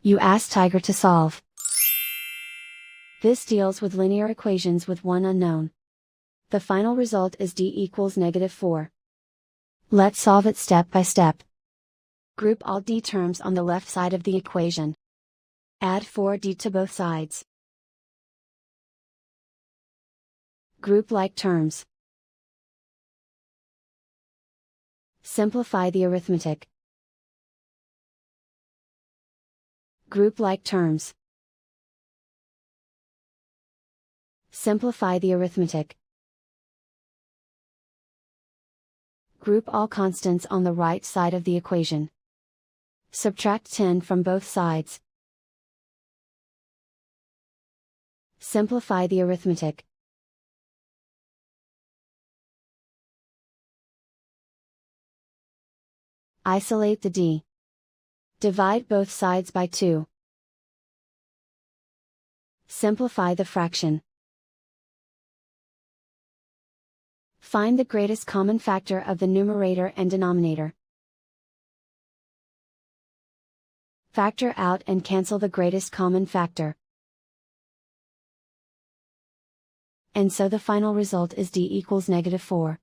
You ask Tiger to solve. This deals with linear equations with one unknown. The final result is d equals -4. Let's solve it step by step. Group all d terms on the left side of the equation. Add 4d to both sides. Group like terms. Simplify the arithmetic. Group like terms. Simplify the arithmetic. Group all constants on the right side of the equation. Subtract 10 from both sides. Simplify the arithmetic. Isolate the d. Divide both sides by 2. Simplify the fraction. Find the greatest common factor of the numerator and denominator. Factor out and cancel the greatest common factor. And so the final result is d equals -4.